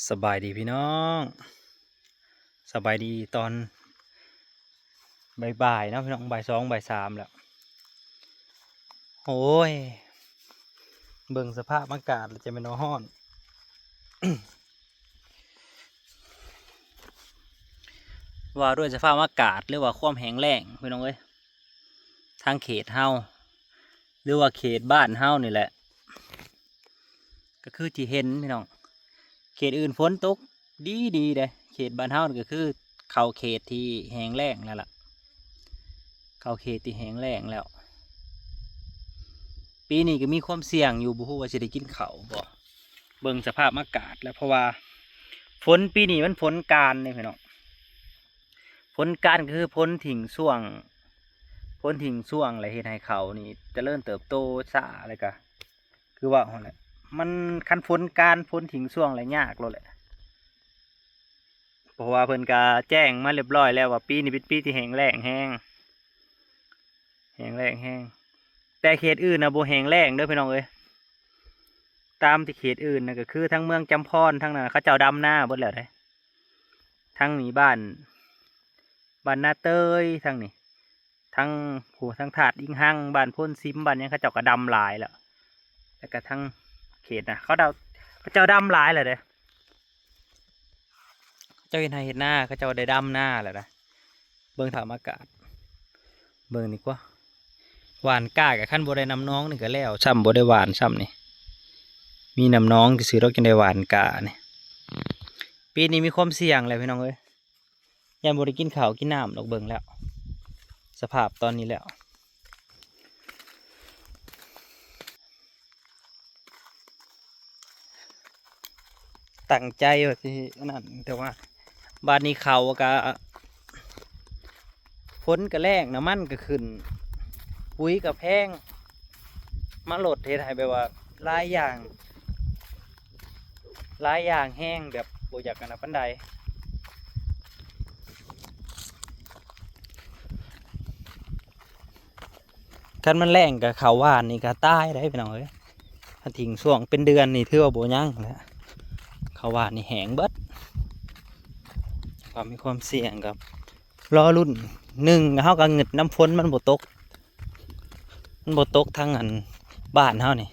สบายดีพี่น้องสบายดีตอนบ่ายๆนะพี่น้องบ่าย 2บ่าย 3แล้วโอ้ยเบิ่งสภาพอากาศจะเป็นร้อน ว่าด้วยสภาพอากาศหรือว่าความแห้งแล้งพี่น้องเอ้ยทางเขตเฮาหรือว่าเขตบ้านเฮานี่แหละก็คือที่เห็นพี่น้องเขตอื่นฝนตกดีเลยเขตบ้านเฮานี่ก็คือเข้าเขตที่แห้งแล้งแล้วล่ะเข้าเขตที่แห้งแล้งแล้วปีนี้ก็มีความเสี่ยงอยู่บ่ฮู้ว่าสิได้กินข้าวบ่เบิ่งสภาพอากาศแล้วเพราะว่าฝนปีนี้มันฝนกาฬนี่พี่น้องฝนกาฬก็คือฝนทิ้งช่วงอะไรเฮ็ดให้เขานี่เจริญเติบโตช้าอะไรก็คือว่าหั่นแหละมันคันฝนกาฬฝนทิ้งช่วงอะไรยากโลดแหละเพราะว่าเพิ่นก็แจ้งมาเรียบร้อยแล้วว่าปีนี้เป็นปีที่แห้งแล้งแห้งแต่เขตอื่นนะบ่แห้งแล้งเด้อพี่น้องเอ้ยตามที่เขตอื่นนะก็คือทั้งเมืองจำพรทั้งนั้นเขาเจ้าดำหน้าเบิดแล้วเด้ทั้งนี้บ้านนาเตยทั้งนี้ทั้งทั้งถาดอิงหังบ้านพ่นซิมบ้านนี้เขาเจ้าก็ดำหลายแล้วก็ทั้งเขตนะเขาเจ้าดำหลายเลยเด้เจ้าเห็นให้เห็นหน้าเขาเจ้าได้ดำหน้าแหละนะเบิ่งถามอากาศเบิ่งนี่กว่าหวานก้ากับขั้นบ่ได้น้ำน้องนี่ก็แล้วซ้ำบ่ได้หวานซ้ำนี่มีน้ำน้องก็ซื้อเรากินได้หวานกาเนี่ยปีนี้มีความเสี่ยงเลยพี่น้องเอ้ยยังบ่ได้กินข้าวกินน้ำดอกเบิ่งแล้วสภาพตอนนี้แล้วตั้งใจว่าที่นั่นแต่ว่าบ้านนี้เขาก็ฝนก็แรงน้ำมันก็ขึ้นปุ๋ยก็แพงมาโหลดเทให้แบบว่าหลายอย่างแห้งแบบบ่อยากกันนะปานใดคันมันแรงกับเขาว่านนี่ก็ตายได้พี่น้องเอ้ยถ้าทิ้งช่วงเป็นเดือนนี่ถือว่าบ่ยั่งแล้วเขาว่านนี่แห้งเบิดก็มีความเสี่ยงกับรอรุ่นหนึ่งเฮาก็เงึดน้ำฝนมันบ่ตกทั้งอันบ้านเฮานี่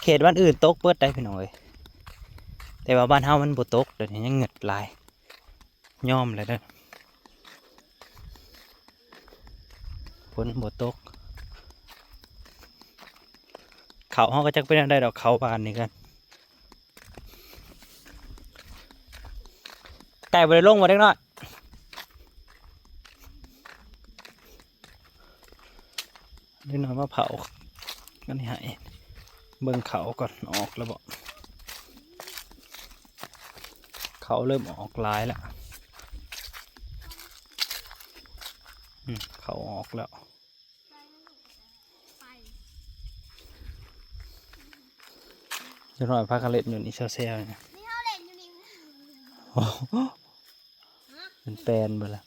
เขตบ้านอื่นตกเบิดได้พี่น้องเอ้ยแต่ว่าบ้านเฮามันบ่ตกเดี๋ยวนี้ยังเงึดหลายยอมเลยเด้อฝนบ่ตกเขาเฮาก็จักเป็นได้ดอกเขาบ้านนี่กันไก่บ่ได้ลงมาเล็กน้อยนี่น้อยมาเผากันนี่ให้เบิ่งเขาก่อนออกแล้วบ่เขาเริ่มออกลายแล้วเขาออกแล้วจะหน่อยพักกันเล่นอยู่นี่เซลเนี่ยเป็นแปลนไปแล้ว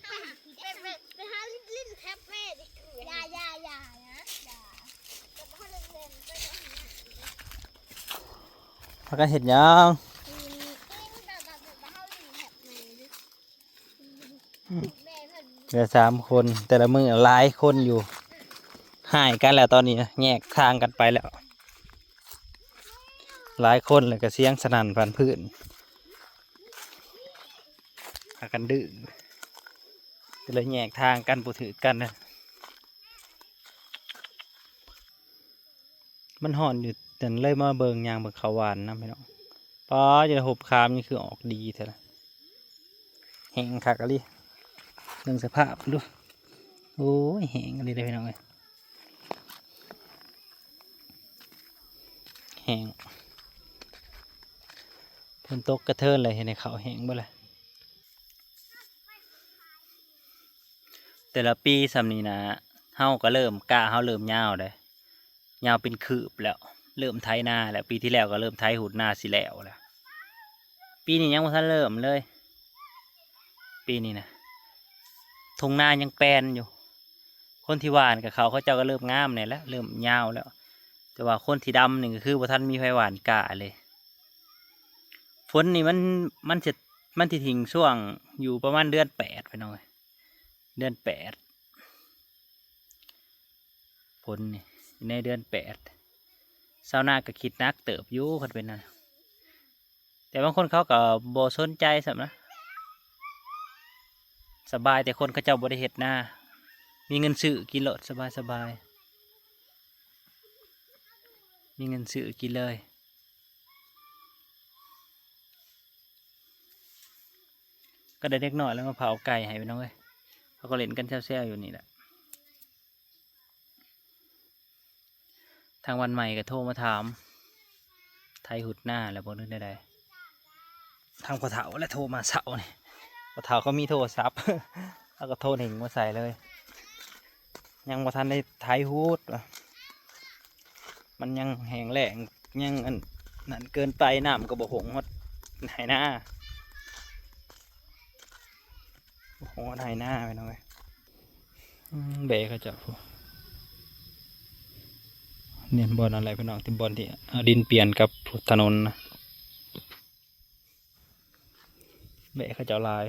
พักกันเห็นยังเหลือ3 คนแต่ละมือหลายคนอยู่หายกันแล้วตอนนี้แยกทางกันไปแล้วหลายคนเลยก็เสียงสนั่นพันพื้นพากันดื้อก็เลยแยกทางกันปูถือกันนะมันห่อนอยู่แต่เลยมาเบิงยางเบิงเขาหวานนะพี่น้องป้าจะหุบคามนี่คือออกดีเถอะนะแห้งคักอะไรเรื่องสภาพดูโอ้ยแห้งอะไรเลยพี่น้องเลยแห้งฝนตกกระเทินเลยเห็นในเขาแห้งบ่เลยแต่ละปีสำนี้นะเฮาก็เริ่มกล้าเฮาเริ่มยาวเลยยาวเป็นคืบแล้วเริ่มไถนาแล้วปีที่แล้วก็เริ่มไถหุดนาสิแล้วแล้วปีนี้ยังไม่ทันเริ่มเลยปีนี้นะทุ่งนายังแปลนอยู่คนที่หวานกับเขาเจ้าก็เริ่มงามเนี่ยแล้วเริ่มยาวแล้วแต่ว่าคนที่ดำนี่ก็คือว่าท่านมีไฟหวานกะเลยฝ นนี่มันจะทิ้งช่วงอยู่ประมาณเดือน8ไปหน่อยเดือน8ฝนนี่ในเดือน8ชาวนาก็คิดนักเติบอยู่คนเป็นนั่นแต่บางคนเขาก็บ่สนใจสำนะสบายแต่คนเขาเจ้าบ่ได้เฮ็ดนามีเงินซื้อกินโลดสบายมีเงินซื้อกินเลยก็ได้เล็กน้อยแล้วมาเผาไก่ให้ไปน้องเอ้ยเขาก็เล่นกันแซวๆอยู่นี่แหละทางวันใหม่ก็โทรมาถามไทยหุดหน้าแล้วบอกนึกได้ทางพ่อเฒ่าและโทรมาเสาเนี่ยพ่อเฒ่าเขามีโทรศัพท์ แล้วก็โทรหนึ่งมาใส่เลยยังบ่ทันได้ไทยฮูดว่ะมันยังแห้งแล้งยังอันนั่นเกินไปน้ำก็บ่หงฮอดไหหน้าบ่หงฮอดไหหน้าไปหน่อยเบะเขาจะพูเนี่ยบอลอะไรพี่น้องที่บอลที่เอาดินเปลี่ยนกับถนนนะเบะเขาจะลาย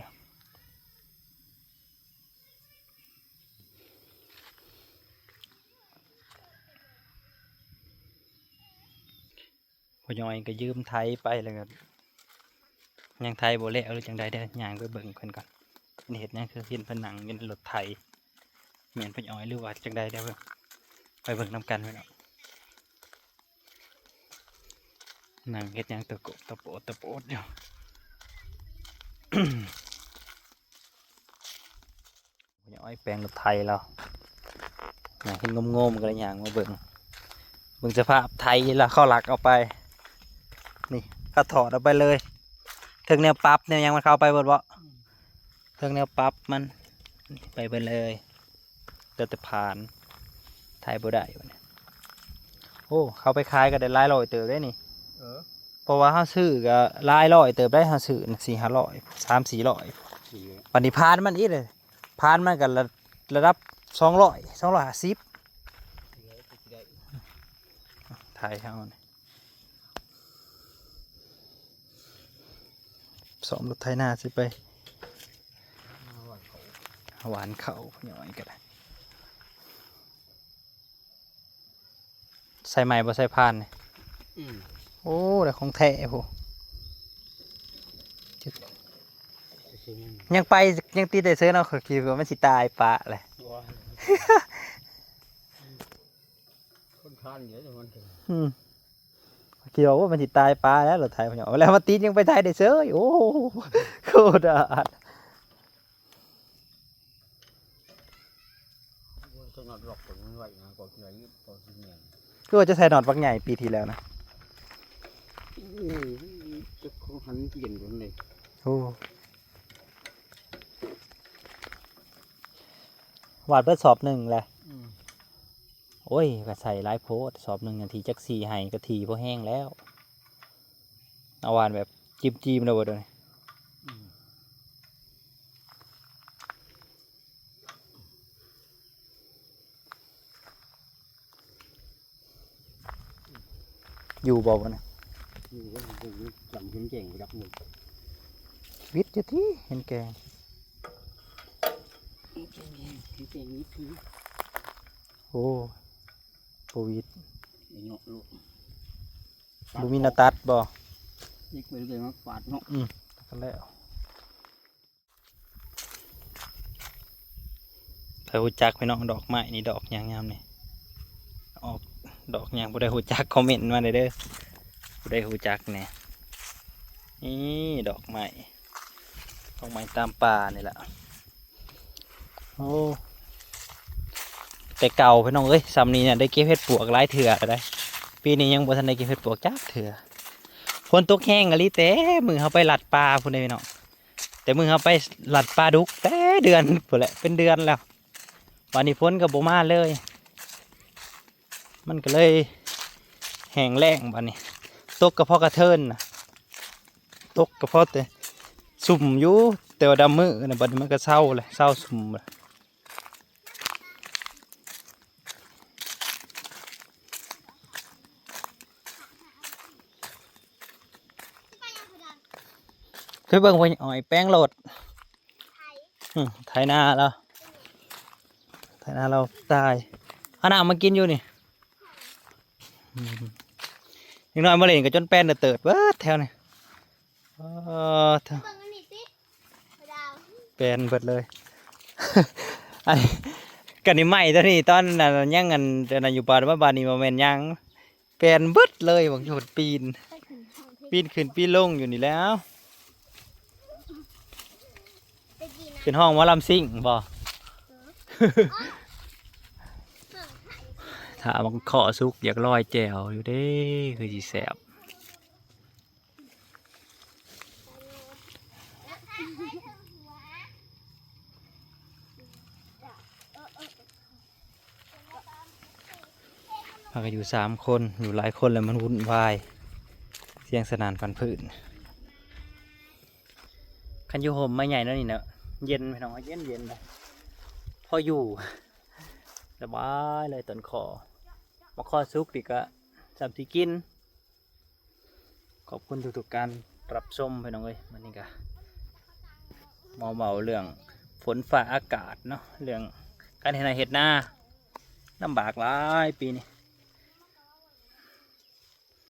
พอยอยก็ยืมไทยไปเลยครับยังไทยโบเล่หรือจังใดได้ย่างไปเบิ่งเพิ่นก่อนนี่เห็นนี่คือเห็นผนังเห็นรถไทยเหมือนพอยอยหรือว่าจังใดได้เบิ่งไปเบิ่งนำกันไปเนาะนั่งเห็ดยังตะโกตะโปตะโปดอยู่ พอยอยแปลงรถไทยเราอยากเห็นงมๆก็เลยย่างมาเบิ่งสภาพไทยแล้วเข้าหลักเอาไปนี่ก็ถอดเอาไปเลยถึงแนวปรั๊บเนี่ยยังมันเข้าไปบดบ่ถึงแนวปรั๊บมันไปเบิ่เลยเดือดแต่ผ่านไทยบ่ได้วะเนี่ยโอ้เขาไปขายก็ได้หลายร้อยเติบได้นี่เพราะว่าเขาซื้อก็หลายร้อยเติบได้เขาซื้อ400-500 300-400ปันนี้พานมันอีกเลยพานมันกันระดับ200-250ไทยเขาเนี่ยสอมรถไถนาสิไปหวานเขาหน่อยก็ได้ใส่ใหม่บ่ใส่พานเนี่ยโอ้แต่ของแท้โหยังไปยังตีแต่เสื้อเนาะเขาคิดว่ามันสิตายปะเลยคนคานเยอะจังมันถึงคิดว่ามันสิตายปลาแล้วรถไถพี่น้องแล้วมาตียังไปไทยได้เสื้อโอ้โคตรอาดก็นอนหลอกผมไม่ไหวนะก่อนเหนื่อยก่อนเหนื่อย ก็ว่าจะใส่หนอดบักใหญ่ปีที่แล้วนะจะหันเปลี่ยนกันเลยโอ้วาดเบิดสอบหนึ่งแหละโอ้ยก็ใส่หลายโพสสอบ1 นาทีจัก4ให้ก็ทีพอแห้งแล้วเอาวานแบบจิ้มเลยบ่เดี๋ยวนี้อยู่บ่วะเนี่ยอยู่ก็ผมจำเห็นเก่งไปดับหนึ่งวิทย์อยู่ที่เห็นแกงเก่งนิดคือโอ้โควิดเนาะลูกบุมีนาตัดบ่นี่ไปเลยมาฝาดเนาะกันแล้วถ้าหูจักไปน้องดอกไม้นี่ดอกยางงามนี่ออกดอกยางผู้ใดหูจักคอมเมนต์มาเลยเด้อผู้ใดหูจักเนี่ยนี่ดอกไม้ตามป่านี่แหละโอ้แต่เก่าพี่น้องเอ้ยซ้ำนี้เนี่ยได้เก็บเห็ดปวกหลายเถื่อได้ปีนี้ยังบ่ทันได้เก็บเห็ดปวกจักเถื่อฝนตกแห้งอะลิเต้มือเขาไปหลัดปลาพุ่นเลยพี่น้องแต่มือเขาไปหลัดปลาดุกแต่เดือนพุ่นแหละเป็นเดือนแล้ววันนี้ฝนกับบ่มาเลยมันก็เลยแห้งแล้งบัดนี้ตกกระเพาะกระเทินนะตกกระเพาะแต่สุ่มอยู่แต่ว่าดำมือนะบัดนี้มันก็เศร้าเลยเศร้าสุ่มเลย เคยเบิ่งพ่ออ้อยแป้งโหลดไถนาแล้วไถนาเราตายเอาน้ำมากินอยู่นี่ยังน้อยมาเล่นกับจนแป้นเติดเบิดแถวนี่เบิ่งอันนี้สิดาว แป้นเบิดเลย อันนี้กันนี่ใหม่ตอนนี้ตอนนั้นยังกันแต่นั้นอยู่ป่าว่าบ้านนี้บ่แม่นยังแป้นเบิดเลยบางทีปีน ไปขึ้นห้อง ปีนขึ้นปีนลงอยู่นี่แล้ว ไปกี่นะ เป็นห้องหมอลำซิ่งบ่ ถ้ามันขอสุกอยากลอยแจวอยู่เด้คือสิแสบมันก็อยู่3 คนอยู่หลายคนแล้วมันวุ่นวายเสียงสนานฟันพื้นคันอยู่ห่มไม่ใหญ่นั่นนี่เนาะเย็นพี่น้องเย็นเย็นเลยพออยู่สบายเลยต้นคอมาคอซุกดีก็จับที่กินขอบคุณทุกๆการรับชมพี่น้องเอ้ยมันนี่ก็เมาเรื่องฝนฟ้าอากาศเนาะเรื่องการเห็นนาเห็ดหน้าลำบากหลายปีนี้